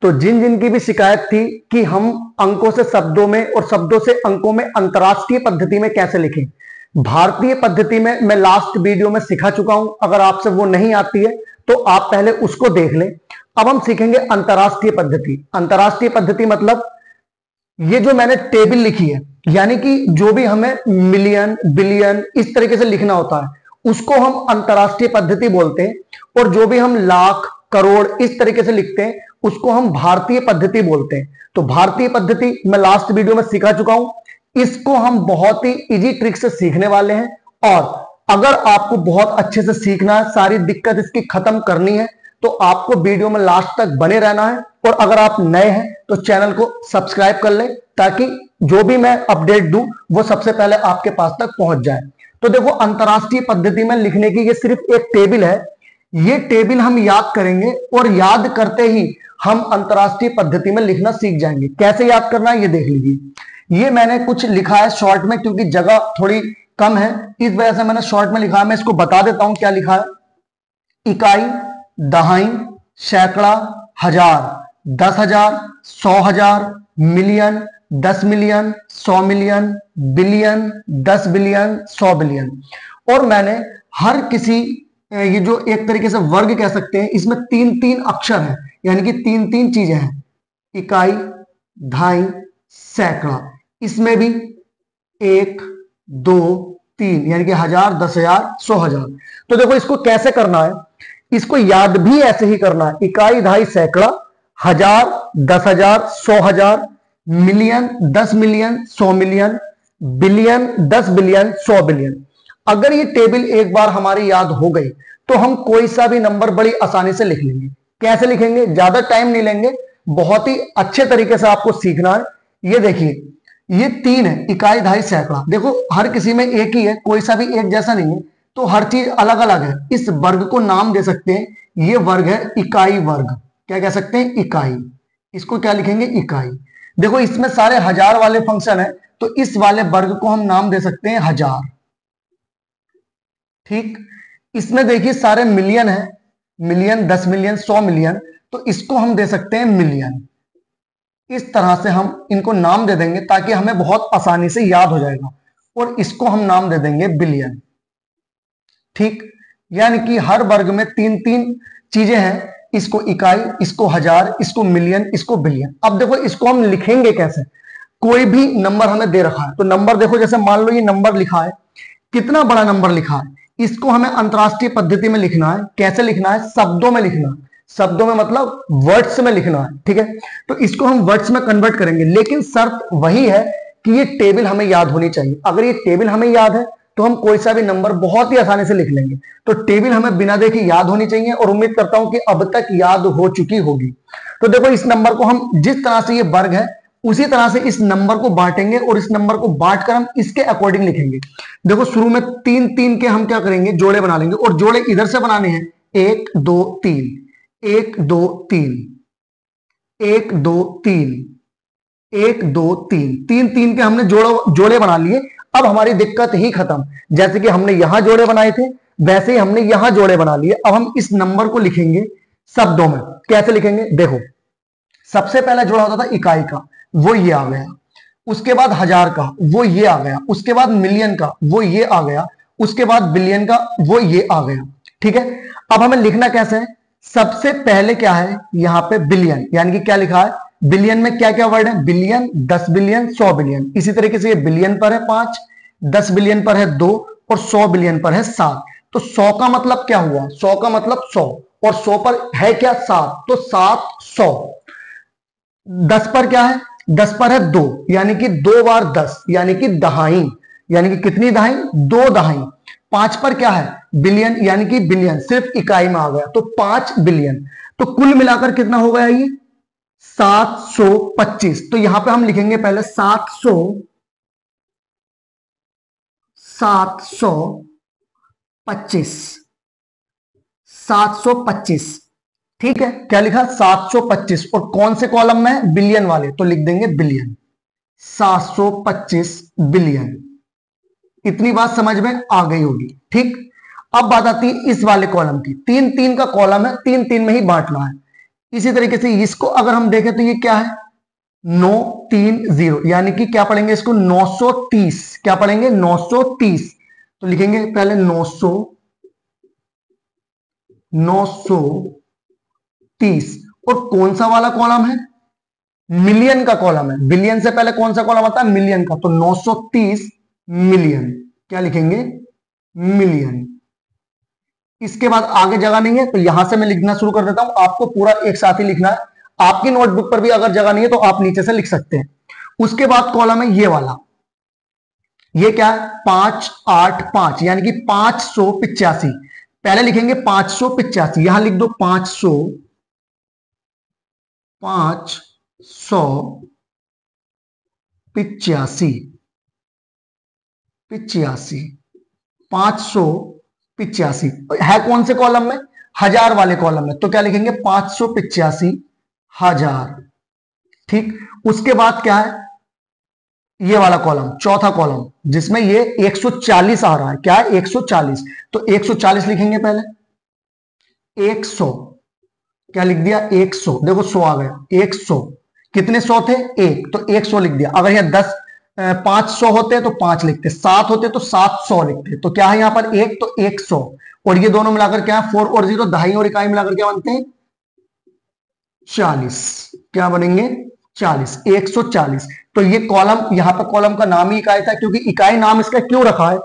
तो जिन जिन की भी शिकायत थी कि हम अंकों से शब्दों में और शब्दों से अंकों में अंतरराष्ट्रीय पद्धति में कैसे लिखें, भारतीय पद्धति में मैं लास्ट वीडियो में सिखा चुका हूं। अगर आपसे वो नहीं आती है तो आप पहले उसको देख लें। अब हम सीखेंगे अंतरराष्ट्रीय पद्धति। अंतरराष्ट्रीय पद्धति मतलब ये जो मैंने टेबल लिखी है, यानी कि जो भी हमें मिलियन, बिलियन इस तरीके से लिखना होता है उसको हम अंतरराष्ट्रीय पद्धति बोलते हैं, और जो भी हम लाख, करोड़ इस तरीके से लिखते हैं उसको हम भारतीय पद्धति बोलते हैं। तो भारतीय पद्धति मैं लास्ट वीडियो में सिखा चुका हूं, इसको हम बहुत ही इजी ट्रिक से सीखने वाले हैं। और अगर आपको बहुत अच्छे से सीखना है, सारी दिक्कत इसकी खत्म करनी है, तो आपको वीडियो में लास्ट तक बने रहना है। और अगर आप नए हैं तो चैनल को सब्सक्राइब कर लें, ताकि जो भी मैं अपडेट दूं वो सबसे पहले आपके पास तक पहुंच जाए। तो देखो, अंतरराष्ट्रीय पद्धति में लिखने की ये सिर्फ एक टेबल है। ये टेबल हम याद करेंगे और याद करते ही हम अंतरराष्ट्रीय पद्धति में लिखना सीख जाएंगे। कैसे याद करना है ये देख लीजिए। ये मैंने कुछ लिखा है शॉर्ट में, क्योंकि जगह थोड़ी कम है इस वजह से मैंने शॉर्ट में लिखा है। मैं इसको बता देता हूं क्या लिखा है। इकाई, दहाई, सैकड़ा, हजार, 10,000, 100,000, million, 10 million, 100 million, billion, 10 billion, 100 billion. और मैंने हर किसी, ये जो एक तरीके से वर्ग कह सकते हैं, इसमें 3-3 अक्षर हैं, यानी कि 3-3 चीजें हैं। इकाई, दहाई, सैकड़ा, इसमें भी 1, 2, 3, यानी कि 1000, 10,000, 100,000। तो देखो इसको कैसे करना है, इसको याद भी ऐसे ही करना है। इकाई, दहाई, सैकड़ा, 1000, 10,000, 100,000, million, 10 million, 100 million, billion, 10 billion, 100 billion. अगर ये टेबल एक बार हमारी याद हो गई तो हम कोई सा भी नंबर बड़ी आसानी से लिख लेंगे। कैसे लिखेंगे, ज्यादा टाइम नहीं लेंगे, बहुत ही अच्छे तरीके से आपको सीखना है। ये देखिए, ये 3 है, इकाई, दहाई, सैकड़ा। देखो हर किसी में एक ही है, कोई सा भी एक जैसा नहीं है, तो हर चीज अलग अलग है। इस वर्ग को नाम दे सकते हैं, ये वर्ग है इकाई वर्ग। क्या कह सकते हैं, इकाई। इसको क्या लिखेंगे, इकाई। देखो इसमें सारे हजार वाले फंक्शन है, तो इस वाले वर्ग को हम नाम दे सकते हैं हजार। ठीक, इसमें देखिए सारे मिलियन है, मिलियन, 10 मिलियन, 100 मिलियन, तो इसको हम दे सकते हैं मिलियन। इस तरह से हम इनको नाम दे देंगे ताकि हमें बहुत आसानी से याद हो जाएगा। और इसको हम नाम दे देंगे बिलियन। ठीक, यानी कि हर वर्ग में 3-3 चीजें हैं। इसको इकाई, इसको हजार, इसको मिलियन, इसको बिलियन। अब देखो इसको हम लिखेंगे कैसे। कोई भी नंबर हमें दे रखा है, तो नंबर देखो, जैसे मान लो ये नंबर लिखा है, कितना बड़ा नंबर लिखा है, इसको हमें अंतरराष्ट्रीय पद्धति में लिखना है। कैसे लिखना है, शब्दों में लिखना है। शब्दों में मतलब वर्ड्स में लिखना है। ठीक है, तो इसको हम वर्ड्स में कन्वर्ट करेंगे, लेकिन शर्त वही है कि ये टेबल हमें याद होनी चाहिए। अगर ये टेबल हमें याद है तो हम कोई सा भी नंबर बहुत ही आसानी से लिख लेंगे। तो टेबल हमें बिना देखे याद होनी चाहिए, और उम्मीद करता हूं कि अब तक याद हो चुकी होगी। तो देखो इस नंबर को हम जिस तरह से ये वर्ग है उसी तरह से इस नंबर को बांटेंगे, और इस नंबर को बांटकर हम इसके अकॉर्डिंग लिखेंगे। देखो शुरू में 3-3 के हम क्या करेंगे, जोड़े बना लेंगे, और जोड़े इधर से बनाने हैं। 1 2 3, 1 2 3, 1 2 3, 1 2 3, 3-3 के हमने जोड़े बना लिए। अब हमारी दिक्कत ही खत्म। जैसे कि हमने यहां जोड़े बनाए थे, वैसे ही हमने यहां जोड़े बना लिए। अब हम इस नंबर को लिखेंगे शब्दों में। कैसे लिखेंगे, देखो सबसे पहला जोड़ा होता था इकाई का, वो ये आ गया। उसके बाद हजार का, वो ये आ गया। उसके बाद मिलियन का, वो ये आ गया। उसके बाद बिलियन का, वो ये आ गया। ठीक है, अब हमें लिखना कैसे है, सबसे पहले क्या है, यहां पे बिलियन, यानी कि क्या लिखा है, बिलियन में क्या क्या वर्ड है, बिलियन, 10 बिलियन, 100 बिलियन। इसी तरीके से ये बिलियन पर है 5, 10 बिलियन पर है 2, और 100 बिलियन पर है 7। तो 100 का मतलब क्या हुआ, 100 का मतलब 100, और 100 पर है क्या 7, तो 700। 10 पर क्या है, 10 पर है 2, यानी कि 2 बार 10, यानी कि दहाई। यानी कि कितनी दहाई, 2 दहाई। 5 पर क्या है, बिलियन, यानी कि बिलियन, सिर्फ इकाई में आ गया, तो 5 बिलियन। तो कुल मिलाकर कितना हो गया ये, 725। तो यहां पे हम लिखेंगे पहले 725। ठीक है, क्या लिखा, 725। और कौन से कॉलम में है, बिलियन वाले, तो लिख देंगे बिलियन। 725 बिलियन। इतनी बात समझ में आ गई होगी। ठीक, अब बात आती है इस वाले कॉलम की। 3-3 का कॉलम है, 3-3 में ही बांटना है। इसी तरीके से इसको अगर हम देखें तो ये क्या है 930, यानी कि क्या पढ़ेंगे इसको 930, क्या पढ़ेंगे 930। तो लिखेंगे पहले 930 और कौन सा वाला कॉलम है, मिलियन का कॉलम है। बिलियन से पहले कौन सा कॉलम आता है, मिलियन का। तो 930 मिलियन, क्या लिखेंगे मिलियन। इसके बाद आगे जगह नहीं है तो यहां से मैं लिखना शुरू कर देता हूं, आपको पूरा एक साथ ही लिखना है। आपकी नोटबुक पर भी अगर जगह नहीं है तो आप नीचे से लिख सकते हैं। उसके बाद कॉलम है ये वाला, ये क्या है 585, यानी कि 585। पहले लिखेंगे 585, यहां लिख दो 585 585 है कौन से कॉलम में, हजार वाले कॉलम में। तो क्या लिखेंगे 585,000, ठीक। उसके बाद क्या है ये वाला कॉलम, चौथा कॉलम, जिसमें ये 140 आ रहा है, क्या है 140। तो 140 लिखेंगे पहले, 100, क्या लिख दिया 100, देखो 100 आ गया 100। कितने 100 थे, एक, तो 100 लिख दिया। अगर यहाँ 500 होते तो 5 लिखते, 7 होते तो 700 लिखते। तो क्या है यहाँ पर एक, तो 100, और ये दोनों मिलाकर क्या है 4 और 0, दहाई और इकाई मिलाकर क्या बनते हैं 40, क्या बनेंगे 40, 140। तो ये कॉलम, यहां पर कॉलम का नाम ही इकाई था, क्योंकि इकाई नाम इसका क्यों रखा है,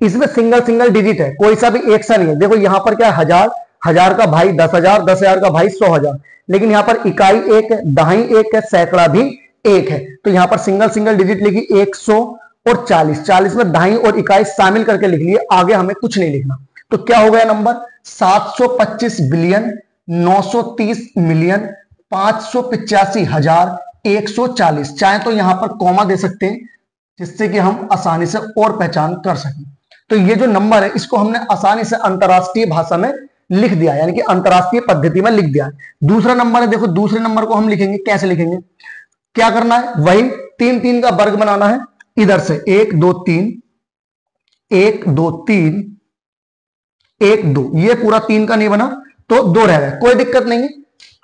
इसमें सिंगल डिजिट है, कोई सा भी एक सा नहीं है। देखो यहां पर क्या है हजार, हजार का भाई 10,000, 10,000 का भाई 100,000, लेकिन यहां पर इकाई एक है, दहाई एक है, सैकड़ा भी एक है। तो यहां पर सिंगल डिजिट लिखी 100 और 40, 40 में दहाई और इकाई शामिल करके लिख लिए, आगे हमें कुछ नहीं लिखना। तो क्या हो गया नंबर 725 बिलियन 930 मिलियन 585,140। चाहे तो यहां पर कॉमा दे सकते हैं, जिससे कि हम आसानी से और पहचान कर सकें। तो ये जो नंबर है इसको हमने आसानी से अंतरराष्ट्रीय भाषा में लिख दिया, यानी कि अंतरराष्ट्रीय पद्धति में लिख दिया। दूसरा नंबर है, देखो दूसरे नंबर को हम लिखेंगे, कैसे लिखेंगे, क्या करना है, वही 3 का वर्ग बनाना है। इधर से 1 2 3 1 2 3 1 2, ये पूरा 3 का नहीं बना तो 2 रह गए, कोई दिक्कत नहीं है।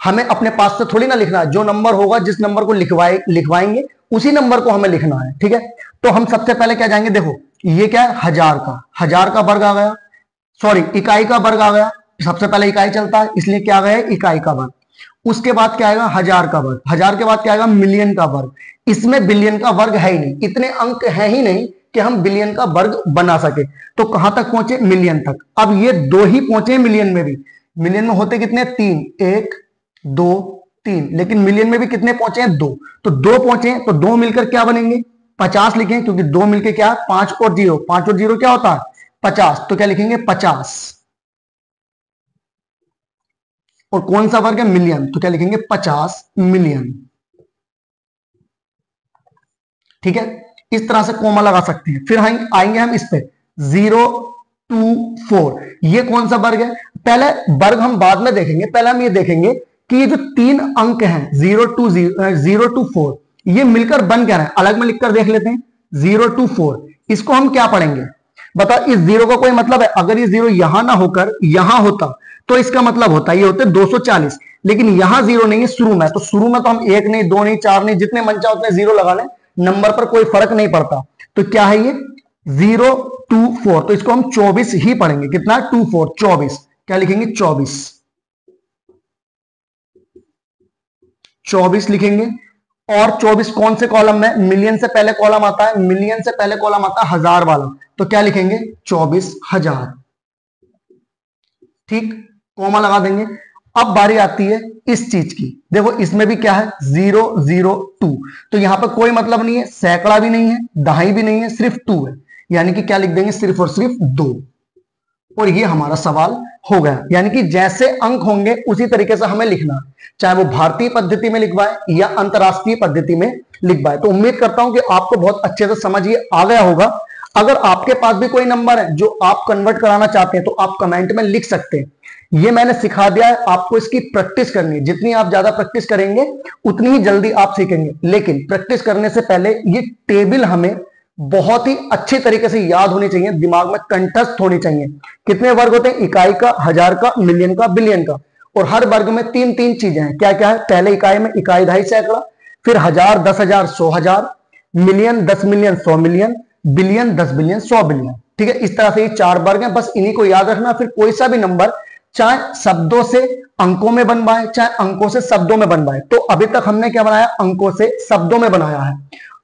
हमें अपने पास से थोड़ी ना लिखना है, जो नंबर होगा, जिस नंबर को लिखवाएंगे उसी नंबर को हमें लिखना है, ठीक है। तो हम सबसे पहले क्या जाएंगे, देखो ये क्या है हजार का वर्ग आ गया, सॉरी इकाई का वर्ग आ गया। सबसे पहले इकाई चलता है, इसलिए क्या गया इकाई का वर्ग। उसके बाद क्या आएगा हजार का वर्ग, हजार के बाद क्या आएगा मिलियन का वर्ग। इसमें बिलियन का वर्ग है ही नहीं, इतने अंक है ही नहीं कि हम बिलियन का वर्ग बना सके। तो कहां तक पहुंचे, मिलियन तक। अब ये 2 ही पहुंचे मिलियन में भी, मिलियन में होते कितने 3, 1 2 3, लेकिन मिलियन में भी कितने पहुंचे हैं 2। तो 2 पहुंचे हैं, तो 2 मिलकर क्या बनेंगे 50 लिखें, क्योंकि 2 मिलकर क्या 5 और 0, 5 और 0 क्या होता है 50। तो क्या लिखेंगे 50, और कौन सा वर्ग है मिलियन, तो क्या लिखेंगे 50 मिलियन, ठीक है। इस तरह से कोमा लगा सकते हैं। फिर आएंगे हम इस पे 0 2 4, ये कौन सा वर्ग है, पहले वर्ग हम बाद में देखेंगे, पहले हम ये देखेंगे कि ये जो 3 अंक हैं 0 2 4, ये मिलकर बन क्या है, अलग में लिखकर देख लेते हैं 0 2 4। इसको हम क्या पढ़ेंगे, बताओ। इस 0 का कोई मतलब है, अगर ये 0 यहां ना होकर यहां होता तो इसका मतलब होता ये होते 240, लेकिन यहां 0 नहीं है शुरू में। तो शुरू में तो हम 1 नहीं 2 नहीं 4 नहीं, जितने मन चाहे उतने 0 लगा लें, नंबर पर कोई फर्क नहीं पड़ता। तो क्या है ये 0 2 4, तो इसको हम 24 ही पढ़ेंगे। कितना 2 4 24, क्या लिखेंगे 24 लिखेंगे। और 24 कौन से कॉलम में, मिलियन से पहले कॉलम आता है, मिलियन से पहले कॉलम आता है हजार वाला। तो क्या लिखेंगे 24,000, ठीक, कोमा लगा देंगे। अब बारी आती है इस चीज की, देखो इसमें भी क्या है 0 0 2, तो यहां पर कोई मतलब नहीं है, सैकड़ा भी नहीं है, दहाई भी नहीं है, सिर्फ 2 है, यानी कि क्या लिख देंगे सिर्फ और सिर्फ 2। और ये हमारा सवाल हो गया। यानी कि जैसे अंक होंगे उसी तरीके से हमें लिखना, चाहे वो भारतीय पद्धति में लिखवाए या अंतरराष्ट्रीय पद्धति में लिखवाए। तो उम्मीद करता हूं कि आपको बहुत अच्छे से समझ ये आ गया होगा। अगर आपके पास भी कोई नंबर है जो आप कन्वर्ट कराना चाहते हैं तो आप कमेंट में लिख सकते हैं। ये मैंने सिखा दिया है, आपको इसकी प्रैक्टिस करनी है। जितनी आप ज्यादा प्रैक्टिस करेंगे उतनी ही जल्दी आप सीखेंगे। लेकिन प्रैक्टिस करने से पहले ये टेबल हमें बहुत ही अच्छे तरीके से याद होनी चाहिए, दिमाग में कंठस्थ होनी चाहिए। कितने वर्ग होते हैं, इकाई का, हजार का, मिलियन का, बिलियन का। और हर वर्ग में तीन तीन चीजें हैं। क्या क्या है? पहले इकाई में इकाई, दहाई, सैकड़ा, फिर हजार, 10,000, 100,000, million, 10 million, 100 million, billion, 10 billion, 100 billion. ठीक है, इस तरह से ये 4 वर्ग हैं, बस इन्हीं को याद रखना। फिर कोई सा भी नंबर चाहे शब्दों से अंकों में बनवाए चाहे अंकों से शब्दों में बनवाए, तो अभी तक हमने क्या बनाया? अंकों से शब्दों में बनाया है।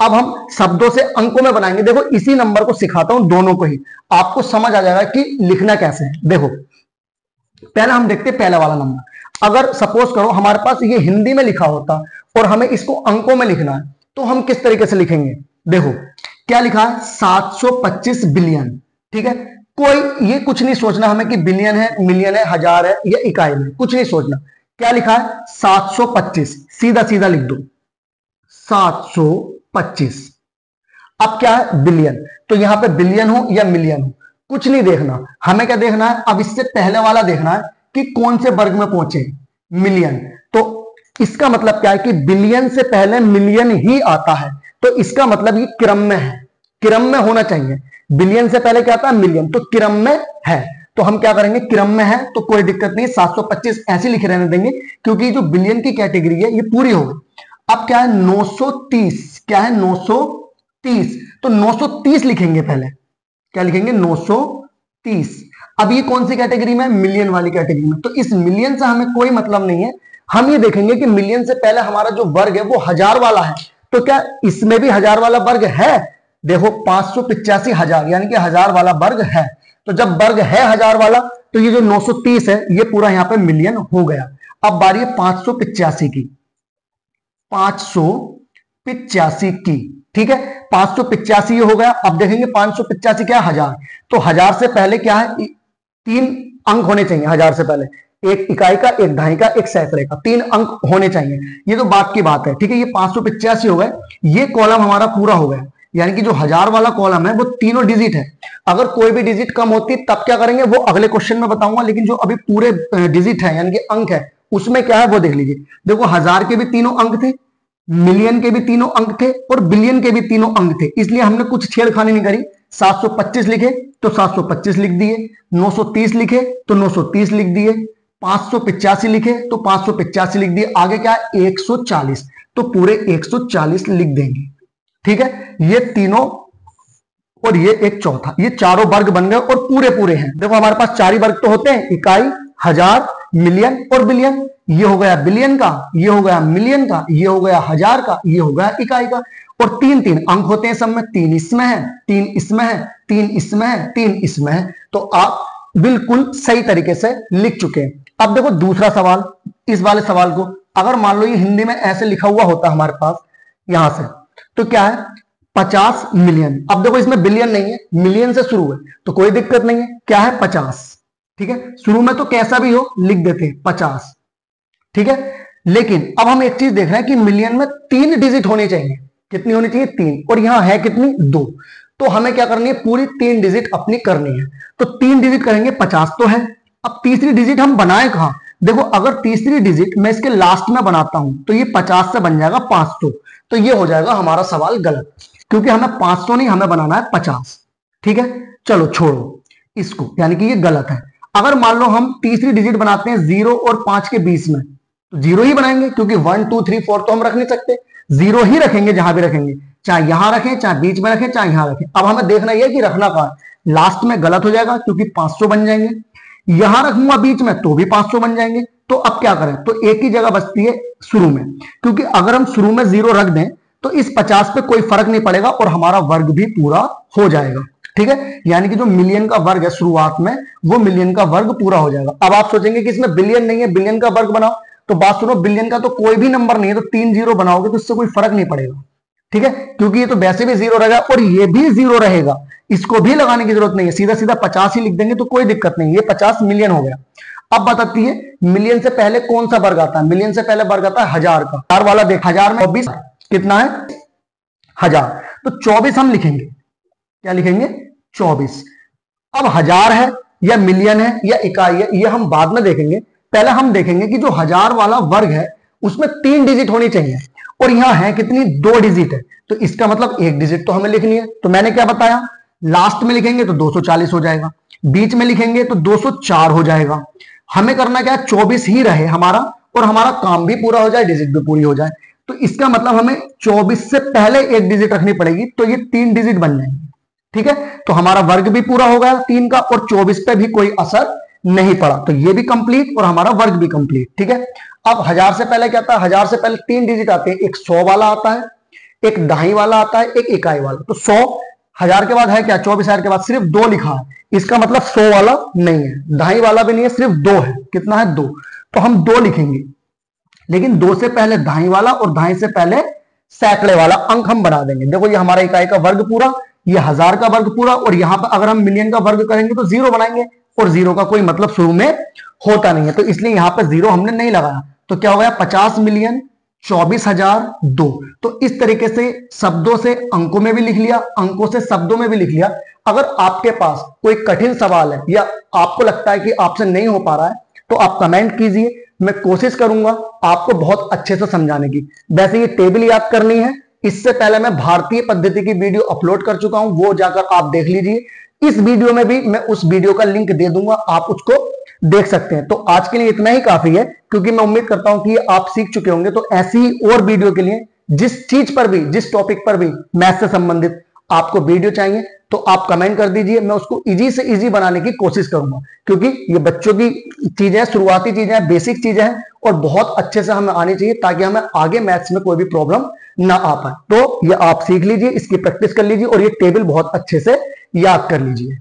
अब हम शब्दों से अंकों में बनाएंगे। देखो इसी नंबर को सिखाता हूं, दोनों को ही, आपको समझ आ जाएगा कि लिखना कैसे है। देखो पहला हम देखते हैं, पहला वाला नंबर। अगर सपोज करो हमारे पास ये हिंदी में लिखा होता और हमें इसको अंकों में लिखना है, तो हम किस तरीके से लिखेंगे? देखो क्या लिखा है? 725 बिलियन। ठीक है, कोई ये कुछ नहीं सोचना हमें कि बिलियन है, मिलियन है, हजार है या इकाई में, कुछ नहीं सोचना। क्या लिखा है? 725, सीधा सीधा लिख दो 725। अब क्या है? बिलियन, तो यहां पे बिलियन हो या मिलियन हो कुछ नहीं देखना, हमें क्या देखना है? अब इससे पहले वाला देखना है कि कौन से वर्ग में पहुंचे, मिलियन। तो इसका मतलब क्या है कि बिलियन से पहले मिलियन ही आता है, तो इसका मतलब ये क्रम में है, क्रम में होना चाहिए। बिलियन से पहले क्या आता है? मिलियन, तो क्रम में है। तो हम क्या करेंगे? क्रम में है तो कोई दिक्कत नहीं, 725 ऐसे लिखे रहने देंगे, क्योंकि जो बिलियन की कैटेगरी है ये पूरी हो गई। अब क्या है? 930। क्या है? 930, तो 930 लिखेंगे पहले। क्या लिखेंगे? 930। अब ये कौन सी कैटेगरी में? मिलियन वाली कैटेगरी में। तो इस मिलियन से हमें कोई मतलब नहीं है, हम ये देखेंगे कि मिलियन से पहले हमारा जो वर्ग है वो हजार वाला है, तो क्या इसमें भी हजार वाला वर्ग है? देखो 585 हजार, यानी कि हजार वाला वर्ग है। तो जब वर्ग है हजार वाला, तो ये जो 930 है ये पूरा यहां पे मिलियन हो गया। अब बारी है 585 की, 585 की। ठीक है, 585 ये हो गया। अब देखेंगे 585 क्या है? हजार। तो हजार से पहले क्या है? 3 अंक होने चाहिए हजार से पहले, एक इकाई का, एक दहाई का, एक सैकड़े का, 3 अंक होने चाहिए। ये तो बात की बात है। ठीक है, ये 585 हो गए, ये कॉलम हमारा पूरा हो गया, यानी कि जो हजार वाला कॉलम है वो तीनों डिजिट है। अगर कोई भी डिजिट कम होती तब क्या करेंगे वो अगले क्वेश्चन में बताऊंगा, लेकिन जो अभी पूरे डिजिट है यानी कि अंक है उसमें क्या है वो देख लीजिए। देखो हजार के भी तीनों अंक थे, मिलियन के भी तीनों अंक थे और बिलियन के भी तीनों अंक थे, इसलिए हमने कुछ छेड़खानी नहीं करी। 725 लिखे तो 725 लिख दिए, 930 लिखे तो 930 लिख दिए, 585 लिखे तो 585 लिख दिए। आगे क्या है? 140, तो पूरे 140 लिख देंगे। ठीक है, ये तीनों और ये एक चौथा, ये चारों वर्ग बन गए और पूरे पूरे हैं। देखो हमारे पास 4 ही वर्ग तो होते हैं, इकाई, हजार, मिलियन और बिलियन। ये हो गया बिलियन का, ये हो गया मिलियन का, ये हो गया हजार का, ये हो गया इकाई का। और 3-3 अंक होते हैं सब में, 3 इसमें है, 3 इसमें है, 3 इसमें है, 3 इसमें है। तो आप बिल्कुल सही तरीके से लिख चुके हैं। अब देखो दूसरा सवाल, इस वाले सवाल को अगर मान लो ये हिंदी में ऐसे लिखा हुआ होता हमारे पास यहां से, तो क्या है? 50 मिलियन। अब देखो इसमें बिलियन नहीं है, मिलियन से शुरू है, तो कोई दिक्कत नहीं है। क्या है? 50। ठीक है, शुरू में तो कैसा भी हो लिख देते हैं 50। ठीक है, लेकिन अब हम एक चीज देख रहे हैं कि मिलियन में 3 डिजिट होनी चाहिए। कितनी होनी चाहिए? 3, और यहां है कितनी? 2। तो हमें क्या करनी है? पूरी 3 डिजिट अपनी करनी है। तो 3 डिजिट करेंगे, 50 तो है। अब तीसरी डिजिट हम बनाए कहां? देखो अगर तीसरी डिजिट मैं इसके लास्ट में बनाता हूं तो ये 50 से बन जाएगा 500, तो ये हो जाएगा हमारा सवाल गलत, क्योंकि हमें 500 नहीं, हमें बनाना है 50। ठीक है, चलो छोड़ो इसको, यानी कि ये गलत है। अगर मान लो हम तीसरी डिजिट बनाते हैं 0 और 5 के बीच में, तो 0 ही बनाएंगे, क्योंकि 1 2 3 4 तो हम रख नहीं सकते, 0 ही रखेंगे जहां भी रखेंगे, चाहे यहां रखें, चाहे बीच में रखें, चाहे यहां रखें। अब हमें देखना यह कि रखना कहां है। लास्ट में गलत हो जाएगा क्योंकि 500 बन जाएंगे, यहां रखूंगा बीच में तो भी 500 बन जाएंगे। तो अब क्या करें? तो एक ही जगह बचती है शुरू में, क्योंकि अगर हम शुरू में 0 रख दें तो इस 50 पे कोई फर्क नहीं पड़ेगा और हमारा वर्ग भी पूरा हो जाएगा। ठीक है, यानी कि जो मिलियन का वर्ग है शुरुआत में, वो मिलियन का वर्ग पूरा हो जाएगा। अब आप सोचेंगे कि इसमें बिलियन नहीं है, बिलियन का वर्ग बनाओ, तो बात सुनो, बिलियन का तो कोई भी नंबर नहीं है, तो 3 0 बनाओगे तो इससे कोई फर्क नहीं पड़ेगा। ठीक है, क्योंकि ये तो वैसे भी 0 रहेगा और ये भी 0 रहेगा, इसको भी लगाने की जरूरत नहीं है, सीधा सीधा 50 ही लिख देंगे तो कोई दिक्कत नहीं। ये 50 मिलियन हो गया। अब बताती है मिलियन से पहले कौन सा वर्ग आता है? मिलियन से पहले वर्ग आता है हजार का। हजार वाला देख, हजार में 24 कितना है? 1000, तो 24 हम लिखेंगे। क्या लिखेंगे? 24। अब हजार है या मिलियन है या इकाई है, ये हम बाद में देखेंगे। पहले हम देखेंगे कि जो हजार वाला वर्ग है उसमें 3 डिजिट होनी चाहिए, और यहां है कितनी? 2 डिजिट है, तो इसका मतलब 1 डिजिट तो हमें लिखनी है। तो मैंने क्या बताया? लास्ट में लिखेंगे तो 240 हो जाएगा, बीच में लिखेंगे तो 204 हो जाएगा, हमें करना क्या है, 24 ही रहे हमारा, और हमारा काम भी पूरा हो जाए, डिजिट भी पूरी हो जाए। तो इसका मतलब हमें 24 से पहले एक डिजिट रखनी पड़ेगी, तो ये 3 डिजिट बन जाएंगे। ठीक है, तो हमारा वर्ग भी पूरा हो गया 3 का, और 24 पे भी कोई असर नहीं पड़ा, तो ये भी कंप्लीट और हमारा वर्ग भी कंप्लीट। ठीक है, अब 1000 से पहले क्या आता है, 1000 से पहले 3 डिजिट आते हैं, एक 100 वाला आता है, एक दहाई वाला आता है, एक इकाई वाला। तो 100 1000 के बाद है क्या, 24,000 के बाद सिर्फ 2 लिखा है, इसका मतलब 100 वाला नहीं है, दहाई वाला भी नहीं है, सिर्फ 2 है। कितना है, 2। तो हम 2 लिखेंगे, लेकिन 2 से पहले दहाई वाला और दहाई से पहले सैकड़े वाला अंक हम बना देंगे। देखो ये हमारा इकाई का वर्ग पूरा, ये 1000 का वर्ग पूरा, और यहां पर अगर हम मिलियन का वर्ग करेंगे तो 0 बनाएंगे, और 0 का कोई मतलब शुरू में होता नहीं है, तो इसलिए यहां पर 0 हमने नहीं लगाया। तो क्या हो गया, 50,24,002। तो इस तरीके से शब्दों से अंकों में भी लिख लिया, अंकों से शब्दों में भी लिख लिया। अगर आपके पास कोई कठिन सवाल है या आपको लगता है कि आपसे नहीं हो पा रहा है, तो आप कमेंट कीजिए, मैं कोशिश करूंगा आपको बहुत अच्छे से समझाने की। वैसे ये टेबल याद करनी है, इससे पहले मैं भारतीय पद्धति की वीडियो अपलोड कर चुका हूं, वो जाकर आप देख लीजिए। इस वीडियो में भी मैं उस वीडियो का लिंक दे दूंगा, आप उसको देख सकते हैं। तो आज के लिए इतना ही काफी है, क्योंकि मैं उम्मीद करता हूं कि आप सीख चुके होंगे। तो ऐसी ही और वीडियो के लिए, जिस चीज पर भी, जिस टॉपिक पर भी मैथ से संबंधित आपको वीडियो चाहिए, तो आप कमेंट कर दीजिए, मैं उसको इजी से इजी बनाने की कोशिश करूंगा, क्योंकि ये बच्चों की चीजें, शुरुआती चीजें हैं, बेसिक चीजें हैं, और बहुत अच्छे से हमें आनी चाहिए, ताकि हमें आगे मैथ्स में कोई भी प्रॉब्लम ना आ पाए। तो ये आप सीख लीजिए, इसकी प्रैक्टिस कर लीजिए, और ये टेबल बहुत अच्छे से याद कर लीजिए।